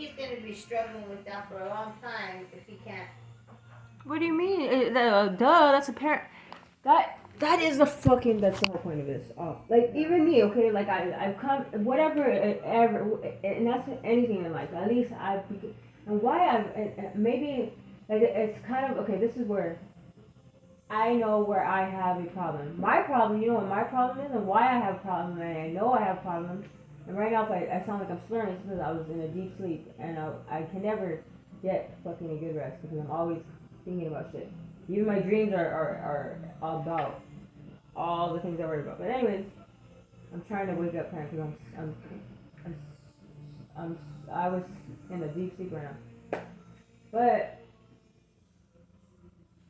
he's going to be struggling with that for a long time if he can't. What do you mean? Duh, that's a parent. That is the fucking. That's the whole point of this. Like even me, okay. Like I've come whatever ever, and that's anything in life. At least and why maybe like it's kind of okay. This is where I know where I have a problem. My problem, you know what my problem is, and why I have a problem, and I know I have a problem. And right now, if I sound like I'm slurring, it's because I was in a deep sleep, and I can never get fucking a good rest because I'm always thinking about shit. Even my dreams are about all the things I worry about. But anyways, I'm trying to wake up, parent, because I'm, I'm, I was in a deep sleep right now. But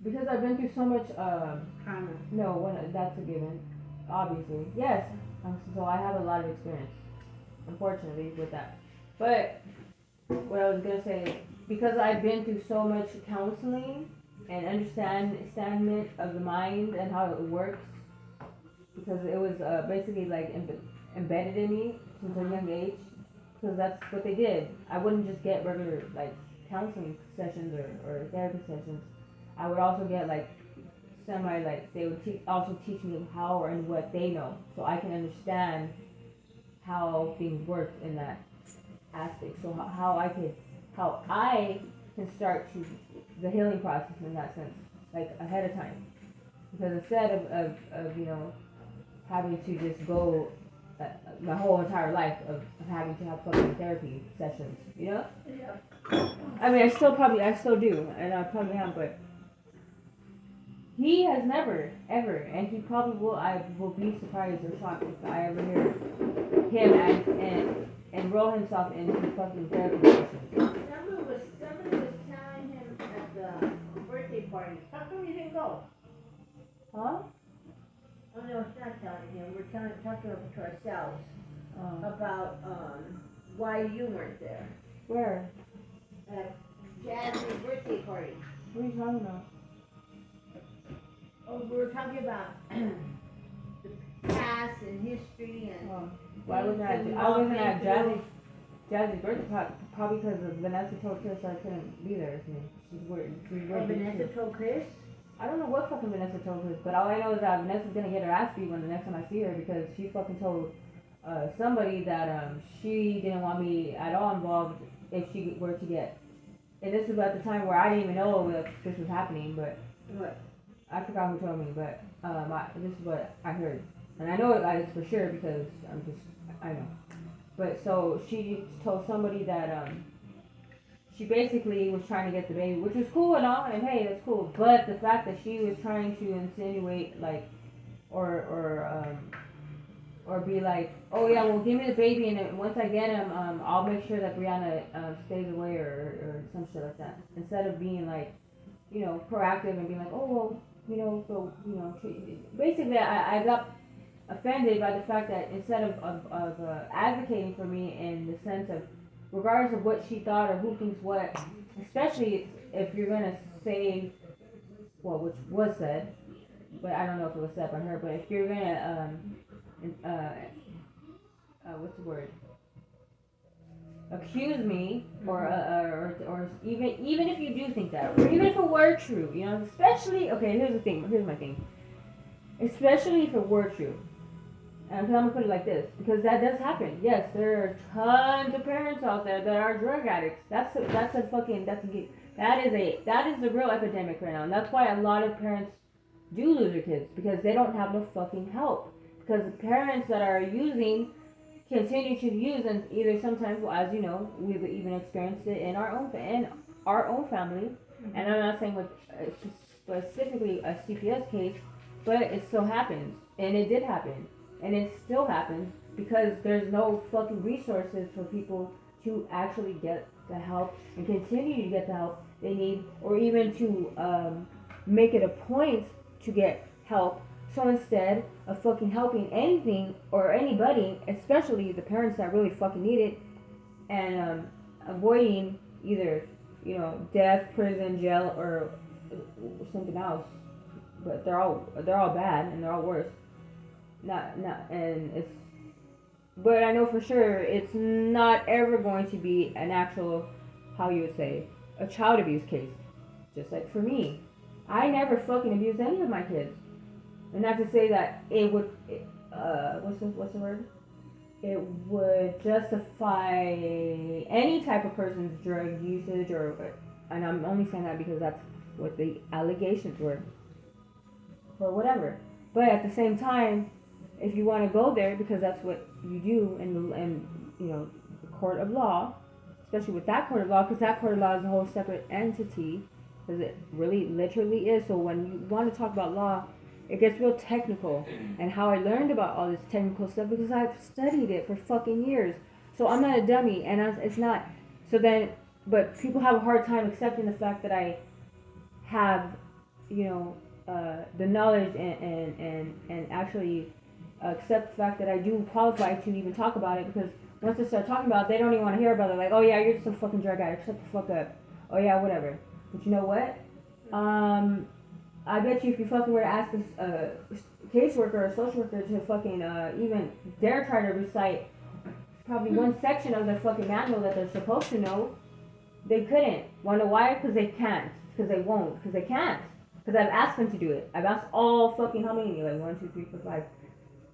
because I've been through so much, Trauma. no, that's a given. Obviously, yes. So I have a lot of experience, unfortunately, with that. But what I was gonna say, because I've been through so much counseling and understanding of the mind and how it works, because it was basically like embedded in me since a young age. Because that's what they did. I wouldn't just get regular like counseling sessions or therapy sessions. I would also get like they would also teach me how and what they know, so I can understand how things work in that aspect. So how I can start to the healing process in that sense, like ahead of time. Because instead of having to just go my whole entire life of having to have fucking therapy sessions, you know? Yeah. I mean, I still do, and I probably am, but he has never, ever, and he probably will. I will be surprised or shocked if I ever hear him and enroll himself into fucking therapy sessions. Somebody was telling him at the birthday party. How come you didn't go? Huh? Oh no, it's not telling him. We're talking to ourselves about why you weren't there Where? at Jazz's birthday party. What are you talking about? Oh, we were talking about the past and history and. Why wasn't I wasn't at Jazzy's birthday party? Probably because Vanessa told Chris I couldn't be there with me. She's worried. Vanessa told Chris? I don't know what fucking Vanessa told Chris, but all I know is that Vanessa's gonna get her ass beat when the next time I see her because she fucking told somebody that she didn't want me at all involved if she were to get. And this was at the time where I didn't even know that this was happening, but What? I forgot who told me, but this is what I heard, and I know it's for sure because I know. But so she told somebody that she basically was trying to get the baby, which was cool and all, and hey, that's cool. But the fact that she was trying to insinuate like, or or be like, oh yeah, well give me the baby, and then once I get him, I'll make sure that Brianna stays away or some shit like that. Instead of being like, proactive and being like, oh well, basically I got offended by the fact that instead of advocating for me in the sense of, regardless of what she thought or who thinks what, especially if you're gonna say, well, which was said, but I don't know if it was said by her, but if you're gonna what's the word? Accuse me, or even if you do think that, or even if it were true, especially okay. Here's the thing. Here's my thing. Especially if it were true, and I'm gonna put it like this because that does happen. Yes, there are tons of parents out there that are drug addicts. That is the real epidemic right now, and that's why a lot of parents do lose their kids because they don't have no fucking help. Because the parents that are using continue to use, and either sometimes, well, as you know, we've even experienced it in our own family. Mm-hmm. And I'm not saying with specifically a CPS case, but it still happens, and it did happen, and it still happens because there's no fucking resources for people to actually get the help and continue to get the help they need, or even to make it a point to get help. So instead of fucking helping anything or anybody, especially the parents that really fucking need it, and avoiding either, death, prison, jail, or something else, but they're all bad and they're all worse. And it's but I know for sure it's not ever going to be an actual, how you would say, a child abuse case. Just like for me, I never fucking abused any of my kids, and not to say that it would, what's the word? It would justify any type of person's drug usage and I'm only saying that because that's what the allegations were, or whatever. But at the same time, if you want to go there because that's what you do in the court of law, especially with that court of law, because that court of law is a whole separate entity, because it really literally is. So when you want to talk about law, it gets real technical. And how I learned about all this technical stuff because I've studied it for fucking years. So I'm not a dummy, and it's not. So then, but people have a hard time accepting the fact that I have, the knowledge and actually accept the fact that I do qualify to even talk about it, because once they start talking about it, they don't even want to hear about it. Like, oh yeah, you're just a fucking drug addict. Shut the fuck up. Oh yeah, whatever. But you know what? I bet you if you fucking were to ask a caseworker or a social worker to fucking even dare try to recite probably one section of the fucking manual that they're supposed to know, they couldn't. Wanna know why? Because they can't. Because they won't. Because they can't. Because I've asked them to do it. I've asked all fucking, how many? Like 1, 2, 3, 4, 5.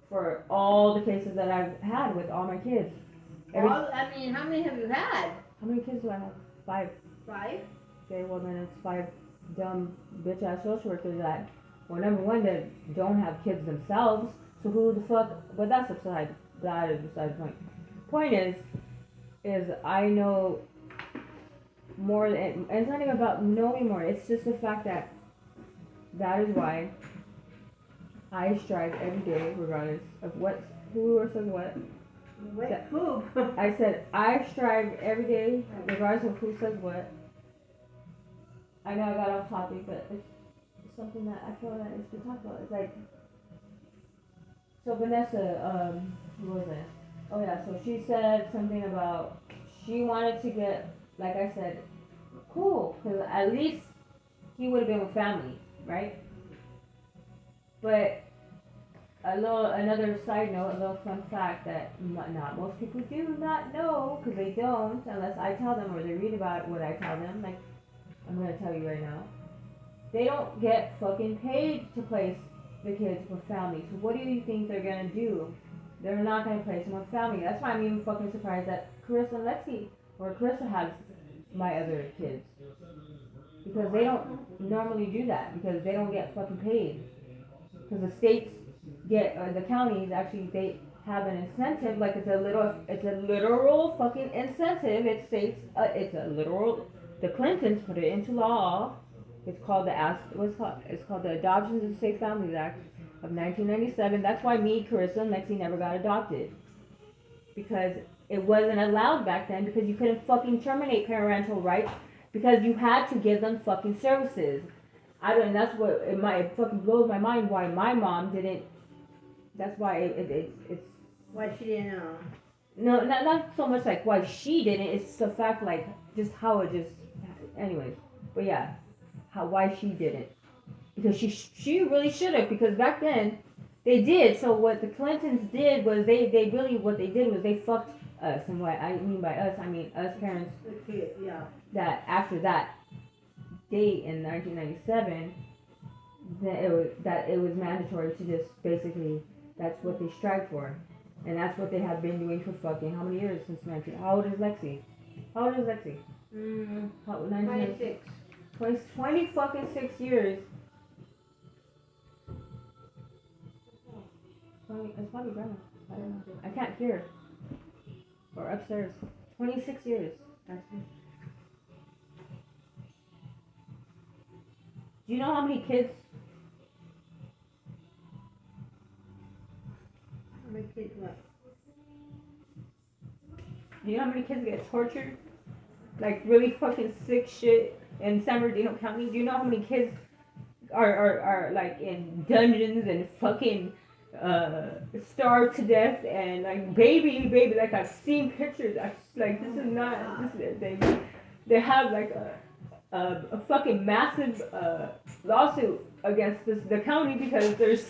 For all the cases that I've had with all my kids. How many have you had? How many kids do I have? 5. 5? Okay, well then it's 5 dumb bitch ass social workers that, well, number one, that don't have kids themselves. So who the fuck? But that's beside the point. Point is I know more, and it's not even about knowing more. It's just the fact that is why I strive every day, regardless of who or says what. What? Who? I said I strive every day, regardless of who says what. I know I got off topic, but it's something that I feel that it's to talk about. It's like, so Vanessa, who was it? Oh yeah, so she said something about she wanted to get, like I said, cool, because at least he would have been with family, right? But another side note, a little fun fact that not most people do not know, because they don't, unless I tell them or they read about what I tell them. Like, I'm going to tell you right now. They don't get fucking paid to place the kids with family. So what do you think they're going to do? They're not going to place them with family. That's why I'm even fucking surprised that Carissa and Lexi, or Carissa has my other kids. Because they don't normally do that, because they don't get fucking paid. Because the states or the counties actually, they have an incentive, like it's a literal fucking incentive. It states, it's a literal, the Clintons put it into law. It's called it's called the Adoptions and Safe Families Act of 1997. That's why me, Carissa, and Lexi never got adopted. Because it wasn't allowed back then, because you couldn't fucking terminate parental rights, because you had to give them fucking services. That's what it fucking blows my mind why my mom didn't. That's why it's. Why she didn't know? No, not so much like why she didn't. It's the fact like just how it just. Anyways, but yeah, why she didn't, because she really should have, because back then they did. So what the Clintons did was they really what they did was they fucked us, and what I mean by us, I mean us parents. The kid, yeah. That after that date in 1997, that it was mandatory to just basically, that's what they strived for, and that's what they have been doing for fucking how many years since 19. How old is Lexi? 26. 20 fucking 6 years. It's probably grandma. I don't know. I can't hear. Or upstairs. 26 years. Actually. Do you know how many kids? How many kids what? Do you know how many kids get tortured? Like really fucking sick shit in San Bernardino County? Do you know how many kids are like in dungeons and fucking starved to death and like baby, like I've seen pictures. Like this is not. They have like a fucking massive lawsuit against the county because there's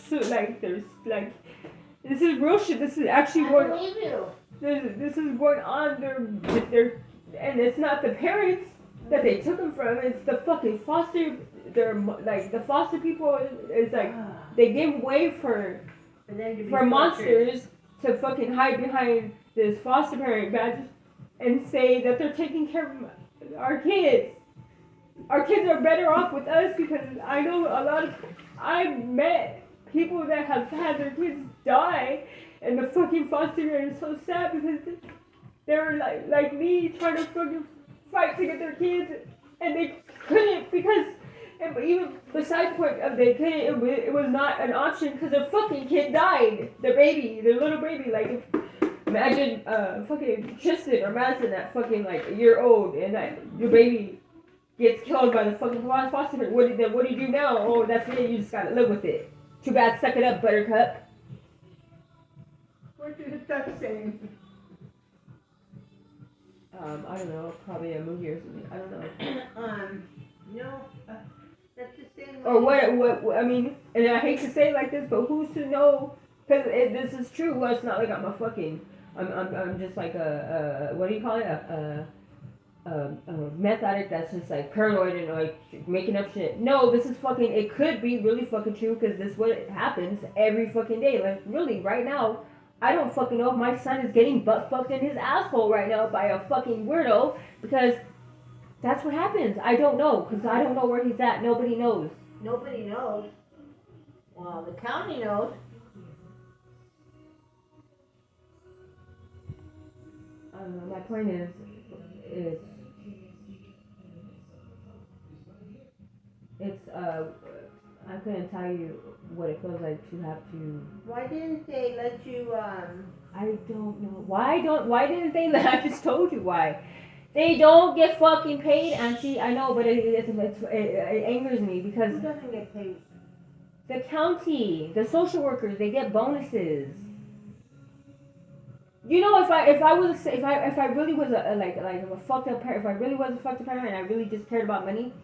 This is real shit. This is actually I going. believe you. This is going on. They're, and it's not the parents that they took them from. It's the fucking foster. They're like the foster people. It's like they give way for monsters to fucking hide behind this foster parent badge and say that they're taking care of our kids. Our kids are better off with us because I know a lot of. I've met people that have had their kids die, and the fucking foster parent is so sad because they were like me trying to fucking fight to get their kids, and they couldn't because. And even besides the point of they couldn't, it was not an option because their fucking kid died. Their baby, their little baby. Like, imagine fucking Tristan or Madison at fucking like a year old, and that your baby gets killed by the fucking foster parent. What do you do now? Oh, that's it. You just gotta live with it. Too bad. Suck it up, Buttercup. What did the duck say? I don't know. Probably a movie or something. I don't know. No. That's the same. Or what? I mean, and I hate to say it like this, but who's to know? Because this is true. Well, it's not like I'm a fucking. I'm just like a what do you call it? A meth addict that's just like paranoid and like making up shit. No, this is fucking. It could be really fucking true because this is what happens every fucking day. Like really, right now, I don't fucking know if my son is getting butt fucked in his asshole right now by a fucking weirdo because. That's what happens. I don't know, because I don't know where he's at. Nobody knows. Nobody knows. Well, the county knows. I don't know. My point is I couldn't tell you what it feels like to have to. Why didn't they let you, I don't know. Why didn't they let, I just told you why. They don't get fucking paid, Auntie. I know, but it angers me because who doesn't get paid? the county, the social workers, they get bonuses. You know, if I really was a fucked up parent, if I really was a fucked up parent and I really just cared about money,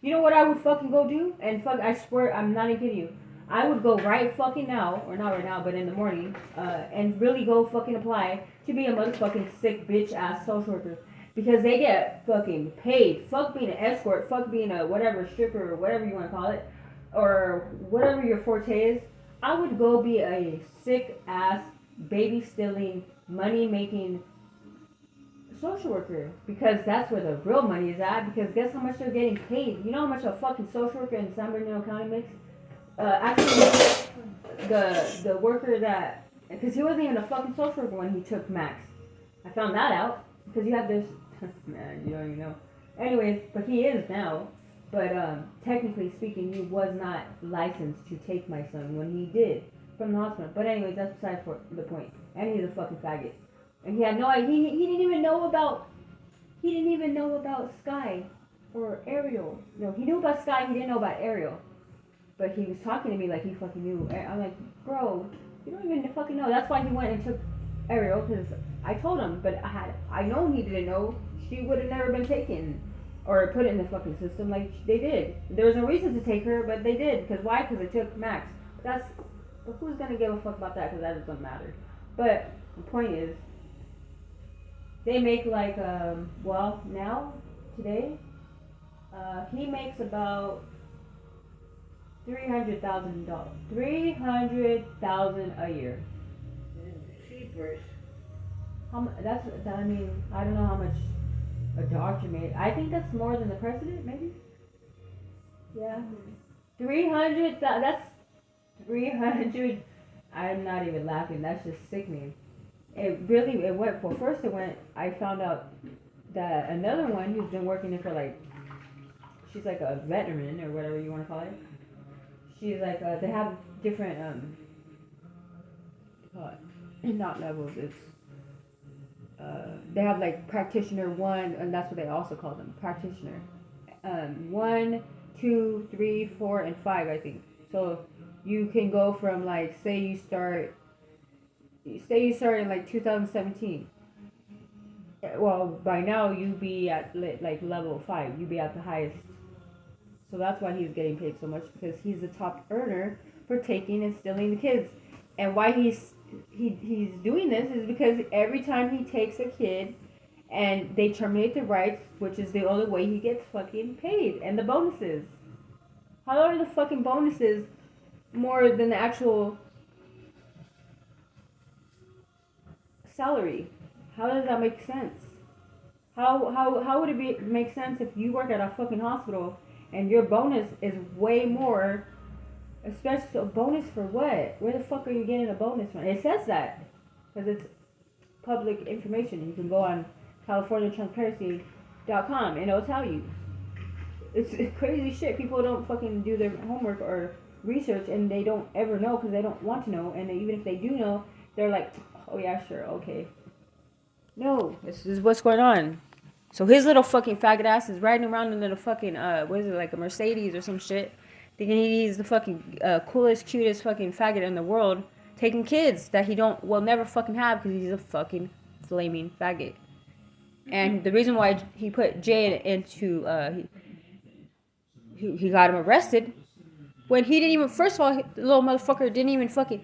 you know what I would fucking go do? And I swear, I'm not even kidding you. I would go right fucking now, or not right now, but in the morning, and really go fucking apply to be a motherfucking sick bitch ass social worker. Because they get fucking paid. Fuck being an escort. Fuck being a whatever stripper or whatever you want to call it. Or whatever your forte is. I would go be a sick ass, baby stealing, money making social worker. Because that's where the real money is at. Because guess how much they're getting paid? You know how much a fucking social worker in San Bernardino County makes? Actually, the worker that... Because he wasn't even a fucking social worker when he took Max. I found that out. Because you have this... Man, you don't even know. Anyways, but he is now. But technically speaking, he was not licensed to take my son when he did from the hospital. But anyways, that's beside for the point. And he's a fucking faggot. And he had no idea. He didn't even know about. He didn't even know about Sky or Ariel. No, he knew about Sky. He didn't know about Ariel. But he was talking to me like he fucking knew. I'm like, bro, you don't even fucking know. That's why he went and took Ariel because I told him. But I know he didn't know. She would have never been taken or put in the fucking system like they did. There was no reason to take her, but they did. Because why? Because they took Max. But who's gonna give a fuck about that? Because that doesn't matter. But the point is, they make like well now today, he makes about $300,000. $300,000 a year. Cheapers. I mean, I don't know how much a doctor made. I think that's more than the president, maybe. Yeah. 300. That's 300. I'm not even laughing. That's just sickening. It went for first. I found out that another one who's been working there for like, she's like a veteran or whatever you want to call it. She's like they have different not levels. It's they have like practitioner 1, and that's what they also call them, practitioner. 1, 2, 3, 4, and 5, I think. So you can go from like, say you start in like 2017. Well, by now you be at like level 5. You be at the highest. So that's why he's getting paid so much, because he's the top earner for taking and stealing the kids. And why he's he's doing this is because every time he takes a kid and they terminate the rights, which is the only way he gets fucking paid, and the bonuses. How are the fucking bonuses more than the actual salary? How does that make sense? How would it make sense if you work at a fucking hospital and your bonus is way more? Especially a bonus for what? Where the fuck are you getting a bonus from? It says that because it's public information. You can go on CaliforniaTransparency.com and it'll tell you. It's crazy shit. People don't fucking do their homework or research, and they don't ever know because they don't want to know. And even if they do know, they're like, oh yeah, sure, okay. No, this is what's going on. So his little fucking faggot ass is riding around in a fucking what is it, like a Mercedes or some shit, thinking he's the fucking coolest, cutest fucking faggot in the world, taking kids that he will never fucking have because he's a fucking flaming faggot. And the reason why he put Jay into he got him arrested when he didn't even. First of all, the little motherfucker didn't even fucking.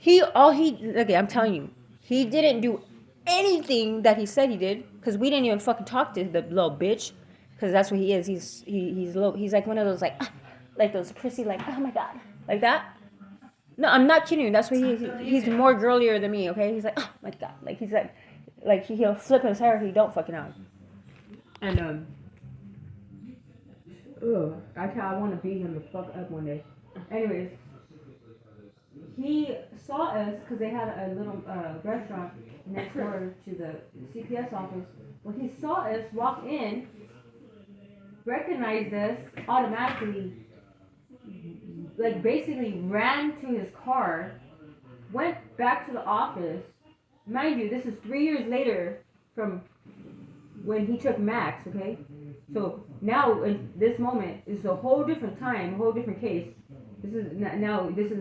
Okay, I'm telling you, he didn't do anything that he said he did because we didn't even fucking talk to the little bitch because that's what he is. He's like one of those like those prissy like oh my god like that. No, I'm not kidding you. That's what he is. He's more girlier than me. Okay, he's like oh my god like he's like he'll flip his hair if he don't fucking out. And I want to beat him the fuck up one day. Anyways, he saw us because they had a little restaurant next door to the CPS office. Well, he saw us walk in, recognized us automatically, like basically ran to his car, went back to the office. Mind you, this is 3 years later from when he took Max, okay? So now, in this moment, is a whole different time, a whole different case. This is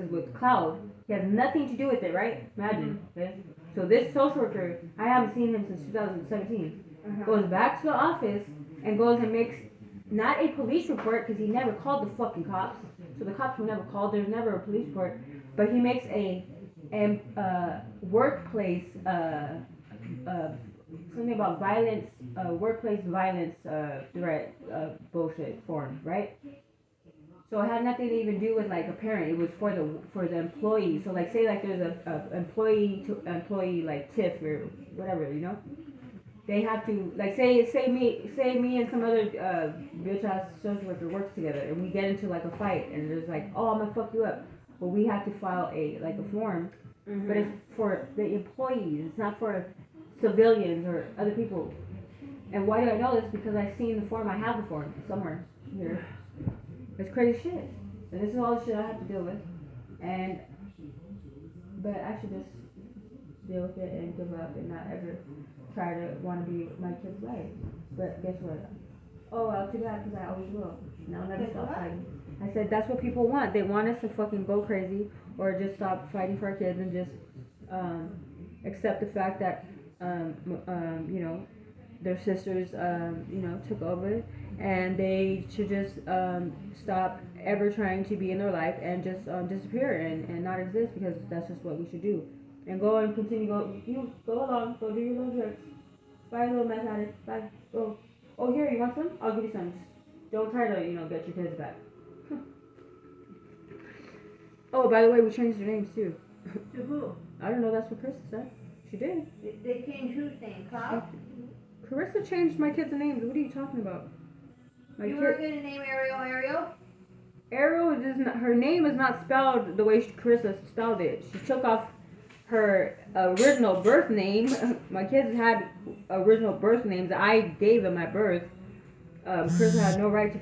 with Cloud. He has nothing to do with it, right? Imagine, okay? So this social worker, I haven't seen him since 2017, goes back to the office and goes and makes not a police report because he never called the fucking cops. So the cops were never called. There's never a police report, but he makes a workplace something about violence, workplace violence threat bullshit form, right? So it had nothing to even do with like a parent. It was for the employee. So like say like there's a employee to employee like tiff or whatever, you know. They have to like say me and some other bitch ass social worker works together and we get into like a fight and there's like oh I'm gonna fuck you up. Well we have to file a form, but it's for the employees. It's not for civilians or other people. And why do I know this? Because I've seen the form. I have the form somewhere here. It's crazy shit. And this is all the shit I have to deal with. But I should just deal with it and give up and not ever try to want to be my kid's life. But guess what? Oh well, too bad because I always will. Now I'll never stop fighting. I said that's what people want. They want us to fucking go crazy or just stop fighting for our kids and just accept the fact that you know, their sisters, you know, took over, and they should just stop ever trying to be in their life and just disappear and not exist because that's just what we should do. And go and continue, go along, go do your little tricks. Bye, little meth addict. Bye. Go. Oh, here, you want some? I'll give you some. Just don't try to, you know, get your kids back. Oh, by the way, we changed their names too. To who? I don't know. That's what Chris said. She did. They changed whose name? Cloud? Carissa changed my kids' names. What are you talking about? You were going to name Ariel? Ariel is not. Her name is not spelled the way Carissa spelled it. She took off her original birth name. My kids had original birth names that I gave them at birth. Carissa had no right to